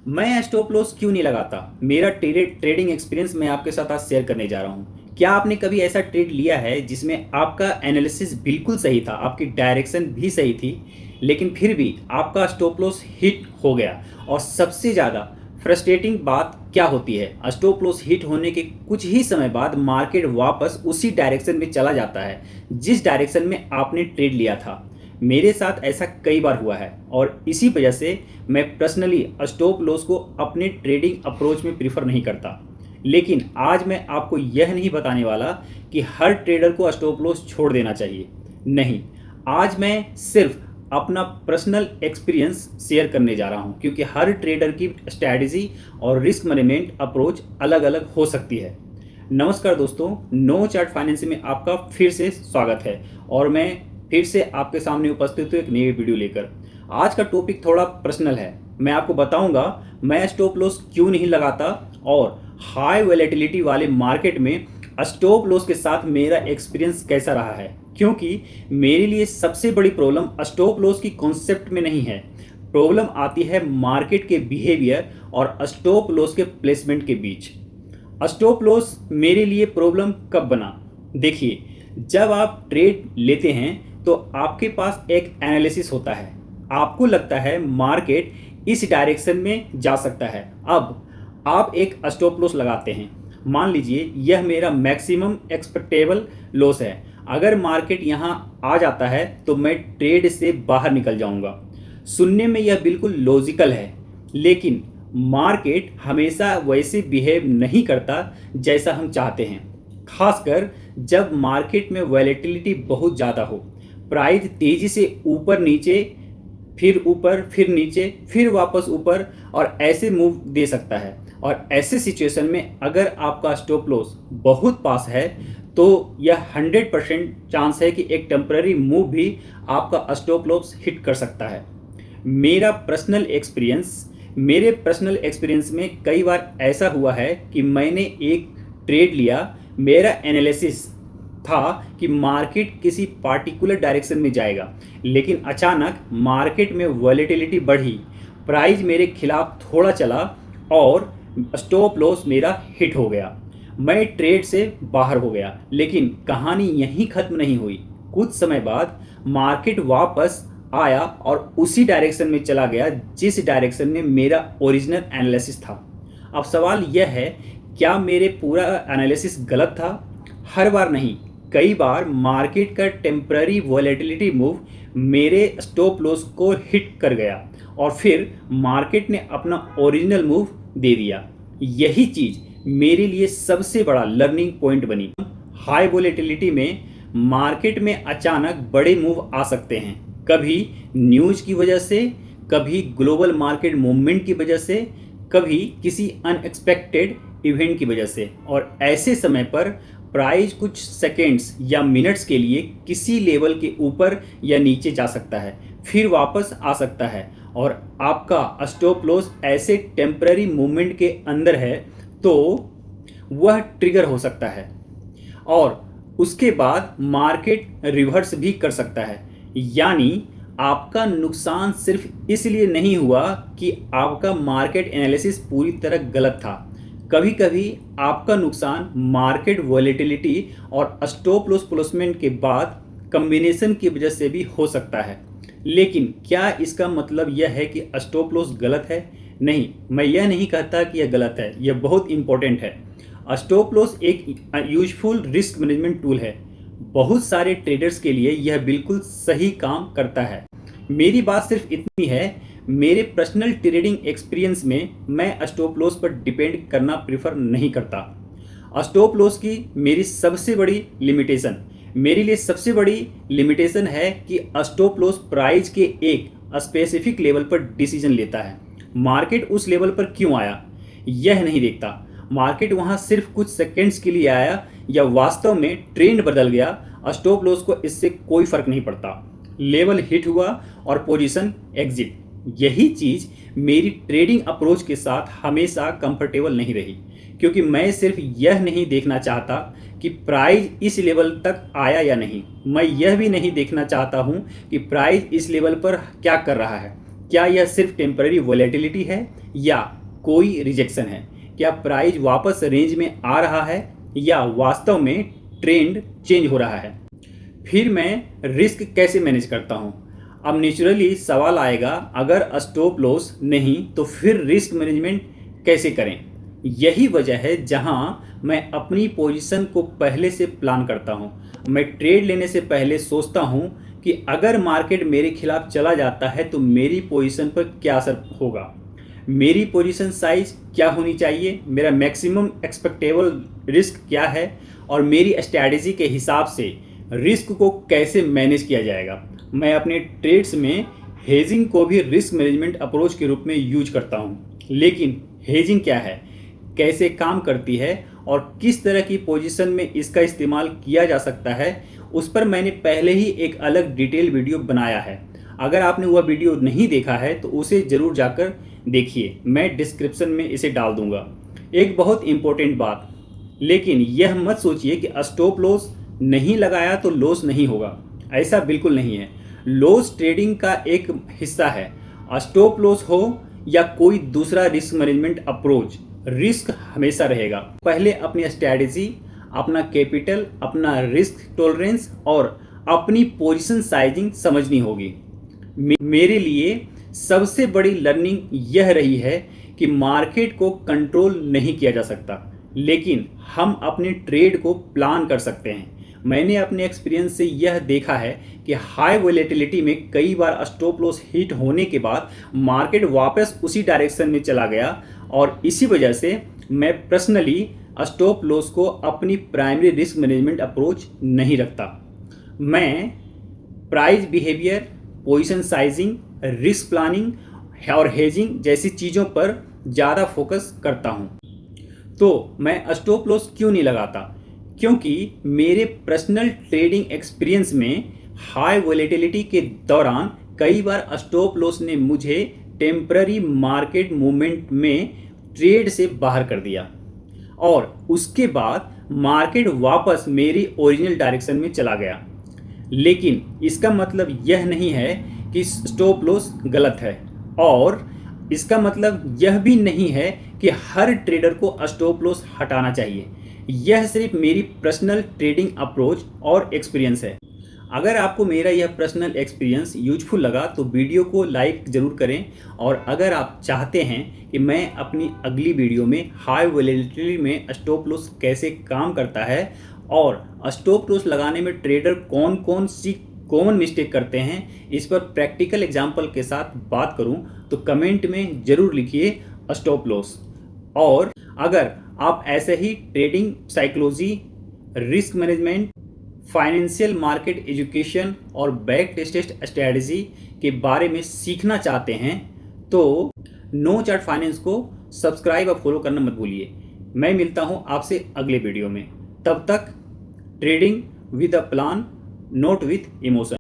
मैं stop loss क्यों नहीं लगाता? मेरा ट्रेडिंग एक्सपीरियंस मैं आपके साथ आज शेयर करने जा रहा हूँ। क्या आपने कभी ऐसा ट्रेड लिया है जिसमें आपका एनालिसिस बिल्कुल सही था, आपकी डायरेक्शन भी सही थी, लेकिन फिर भी आपका स्टॉप लॉस हिट हो गया? और सबसे ज़्यादा फ्रस्ट्रेटिंग बात क्या होती है, स्टॉप लॉस हिट होने के कुछ ही समय बाद मार्केट वापस उसी डायरेक्शन में चला जाता है जिस डायरेक्शन में आपने ट्रेड लिया था। मेरे साथ ऐसा कई बार हुआ है और इसी वजह से मैं पर्सनली स्टॉप लॉस को अपने ट्रेडिंग अप्रोच में प्रीफर नहीं करता। लेकिन आज मैं आपको यह नहीं बताने वाला कि हर ट्रेडर को स्टॉप लॉस छोड़ देना चाहिए। नहीं, आज मैं सिर्फ अपना पर्सनल एक्सपीरियंस शेयर करने जा रहा हूं, क्योंकि हर ट्रेडर की स्ट्रैटेजी और रिस्क मैनेजमेंट अप्रोच अलग अलग हो सकती है। नमस्कार दोस्तों, नो चार्ट फाइनेंस में आपका फिर से स्वागत है और मैं फिर से आपके सामने उपस्थित हूँ एक नई वीडियो लेकर। आज का टॉपिक थोड़ा पर्सनल है। मैं आपको बताऊंगा मैं स्टॉप लॉस क्यों नहीं लगाता और हाई वैलेटिलिटी वाले मार्केट में स्टॉप लॉस के साथ मेरा एक्सपीरियंस कैसा रहा है। क्योंकि मेरे लिए सबसे बड़ी प्रॉब्लम स्टॉप लॉस की कॉन्सेप्ट में नहीं है, प्रॉब्लम आती है मार्केट के बिहेवियर और स्टॉप लॉस के प्लेसमेंट के बीच। स्टॉप लॉस मेरे लिए प्रॉब्लम कब बना? देखिए, जब आप ट्रेड लेते हैं तो आपके पास एक एनालिसिस होता है। आपको लगता है मार्केट इस डायरेक्शन में जा सकता है। अब आप एक स्टॉप लॉस लगाते हैं। मान लीजिए यह मेरा मैक्सिमम एक्सपेक्टेबल लॉस है। अगर मार्केट यहाँ आ जाता है तो मैं ट्रेड से बाहर निकल जाऊंगा। सुनने में यह बिल्कुल लॉजिकल है, लेकिन मार्केट हमेशा वैसे बिहेव नहीं करता जैसा हम चाहते हैं। खासकर जब मार्केट में वैलेटिलिटी बहुत ज़्यादा हो, प्राइस तेज़ी से ऊपर नीचे, फिर ऊपर, फिर नीचे, फिर वापस ऊपर और ऐसे मूव दे सकता है। और ऐसे सिचुएशन में अगर आपका स्टॉप लॉस बहुत पास है तो यह 100% चांस है कि एक टेम्पररी मूव भी आपका स्टॉप लॉस हिट कर सकता है। मेरे पर्सनल एक्सपीरियंस में कई बार ऐसा हुआ है कि मैंने एक ट्रेड लिया। मेरा एनालिसिस था कि मार्केट किसी पार्टिकुलर डायरेक्शन में जाएगा, लेकिन अचानक मार्केट में वॉलेटिलिटी बढ़ी, प्राइस मेरे खिलाफ थोड़ा चला और स्टॉप लॉस मेरा हिट हो गया। मैं ट्रेड से बाहर हो गया, लेकिन कहानी यहीं खत्म नहीं हुई। कुछ समय बाद मार्केट वापस आया और उसी डायरेक्शन में चला गया जिस डायरेक्शन में मेरा ओरिजिनल एनालिसिस था। अब सवाल यह है, क्या मेरे पूरा एनालिसिस गलत था? हर बार नहीं, कई बार मार्केट का टेम्पररी वॉलेटिलिटी मूव मेरे स्टॉप लॉस को हिट कर गया और फिर मार्केट ने अपना ओरिजिनल मूव दे दिया। यही चीज़ मेरे लिए सबसे बड़ा लर्निंग पॉइंट बनी। हाई वॉलेटिलिटी में मार्केट में अचानक बड़े मूव आ सकते हैं, कभी न्यूज़ की वजह से, कभी ग्लोबल मार्केट मूवमेंट की वजह से, कभी किसी अनएक्सपेक्टेड इवेंट की वजह से। और ऐसे समय पर प्राइस कुछ सेकेंड्स या मिनट्स के लिए किसी लेवल के ऊपर या नीचे जा सकता है, फिर वापस आ सकता है और आपका स्टॉप लॉस ऐसे टेम्पररी मूवमेंट के अंदर है तो वह ट्रिगर हो सकता है और उसके बाद मार्केट रिवर्स भी कर सकता है। यानी आपका नुकसान सिर्फ इसलिए नहीं हुआ कि आपका मार्केट एनालिसिस पूरी तरह गलत था, कभी कभी आपका नुकसान मार्केट वॉलेटिलिटी और स्टॉप लॉस प्लेसमेंट के बाद कॉम्बिनेशन की वजह से भी हो सकता है। लेकिन क्या इसका मतलब यह है कि स्टॉप लॉस गलत है? नहीं, मैं यह नहीं कहता कि यह गलत है, यह बहुत इंपॉर्टेंट है। स्टॉप लॉस एक यूजफुल रिस्क मैनेजमेंट टूल है। बहुत सारे ट्रेडर्स के लिए यह बिल्कुल सही काम करता है। मेरी बात सिर्फ इतनी है, मेरे पर्सनल ट्रेडिंग एक्सपीरियंस में मैं स्टॉप लॉस पर डिपेंड करना प्रेफर नहीं करता। स्टॉप लॉस की मेरे लिए सबसे बड़ी लिमिटेशन है कि स्टॉप लॉस प्राइस के एक स्पेसिफिक लेवल पर डिसीजन लेता है। मार्केट उस लेवल पर क्यों आया यह नहीं देखता। मार्केट वहां सिर्फ कुछ सेकंड्स के लिए आया या वास्तव में ट्रेंड बदल गया, स्टॉप लॉस को इससे कोई फर्क नहीं पड़ता। लेवल हिट हुआ और पोजीशन एग्जिट। यही चीज़ मेरी ट्रेडिंग अप्रोच के साथ हमेशा कंफर्टेबल नहीं रही, क्योंकि मैं सिर्फ यह नहीं देखना चाहता कि प्राइस इस लेवल तक आया या नहीं, मैं यह भी नहीं देखना चाहता हूं कि प्राइस इस लेवल पर क्या कर रहा है। क्या यह सिर्फ टेम्पररी वॉलेटिलिटी है या कोई रिजेक्शन है? क्या प्राइस वापस रेंज में आ रहा है या वास्तव में ट्रेंड चेंज हो रहा है? फिर मैं रिस्क कैसे मैनेज करता हूँ? अब नेचुरली सवाल आएगा, अगर स्टॉप लॉस नहीं तो फिर रिस्क मैनेजमेंट कैसे करें? यही वजह है जहाँ मैं अपनी पोजीशन को पहले से प्लान करता हूँ। मैं ट्रेड लेने से पहले सोचता हूँ कि अगर मार्केट मेरे खिलाफ चला जाता है तो मेरी पोजीशन पर क्या असर होगा, मेरी पोजीशन साइज क्या होनी चाहिए, मेरा मैक्सिमम एक्सपेक्टेबल रिस्क क्या है और मेरी स्ट्रैटेजी के हिसाब से रिस्क को कैसे मैनेज किया जाएगा। मैं अपने ट्रेड्स में हेजिंग को भी रिस्क मैनेजमेंट अप्रोच के रूप में यूज करता हूँ। लेकिन हेजिंग क्या है, कैसे काम करती है और किस तरह की पोजीशन में इसका इस्तेमाल किया जा सकता है, उस पर मैंने पहले ही एक अलग डिटेल वीडियो बनाया है। अगर आपने वह वीडियो नहीं देखा है तो उसे ज़रूर जाकर देखिए, मैं डिस्क्रिप्शन में इसे डाल दूंगा। एक बहुत इम्पोर्टेंट बात, लेकिन यह मत सोचिए कि स्टॉप लॉस नहीं लगाया तो लॉस नहीं होगा। ऐसा बिल्कुल नहीं है। लॉस ट्रेडिंग का एक हिस्सा है। स्टॉप लॉस हो या कोई दूसरा रिस्क मैनेजमेंट अप्रोच, रिस्क हमेशा रहेगा। पहले अपनी स्ट्रैटेजी, अपना कैपिटल, अपना रिस्क टॉलरेंस और अपनी पोजीशन साइजिंग समझनी होगी। मेरे लिए सबसे बड़ी लर्निंग यह रही है कि मार्केट को कंट्रोल नहीं किया जा सकता, लेकिन हम अपने ट्रेड को प्लान कर सकते हैं। मैंने अपने एक्सपीरियंस से यह देखा है कि हाई वोलेटिलिटी में कई बार स्टॉप लॉस हिट होने के बाद मार्केट वापस उसी डायरेक्शन में चला गया और इसी वजह से मैं पर्सनली स्टॉप लॉस को अपनी प्राइमरी रिस्क मैनेजमेंट अप्रोच नहीं रखता। मैं price behaviour, position sizing, risk planning और हेजिंग जैसी चीज़ों पर ज़्यादा फोकस करता हूँ। तो मैं स्टॉप लॉस क्यों नहीं लगाता? क्योंकि मेरे पर्सनल ट्रेडिंग एक्सपीरियंस में हाई वोलेटिलिटी के दौरान कई बार स्टॉप लॉस ने मुझे टेम्पररी मार्केट मूवमेंट में ट्रेड से बाहर कर दिया और उसके बाद मार्केट वापस मेरी ओरिजिनल डायरेक्शन में चला गया। लेकिन इसका मतलब यह नहीं है कि स्टॉप लॉस गलत है और इसका मतलब यह भी नहीं है कि हर ट्रेडर को स्टॉप लॉस हटाना चाहिए। यह सिर्फ मेरी पर्सनल ट्रेडिंग अप्रोच और एक्सपीरियंस है। अगर आपको मेरा यह पर्सनल एक्सपीरियंस यूजफुल लगा तो वीडियो को लाइक ज़रूर करें और अगर आप चाहते हैं कि मैं अपनी अगली वीडियो में हाई वोलेटिलिटी में स्टॉप लॉस कैसे काम करता है और स्टॉप लॉस लगाने में ट्रेडर कौन कौन सी कॉमन मिस्टेक करते हैं, इस पर प्रैक्टिकल एग्जांपल के साथ बात करूं, तो कमेंट में ज़रूर लिखिए स्टॉप लॉस। और अगर आप ऐसे ही trading psychology, risk management, financial market education और बैक टेस्टेड स्ट्रैटेजी के बारे में सीखना चाहते हैं तो नो चार्ट फाइनेंस को सब्सक्राइब और फॉलो करना मत भूलिए। मैं मिलता हूं आपसे अगले वीडियो में। तब तक trading with a plan, not with emotion.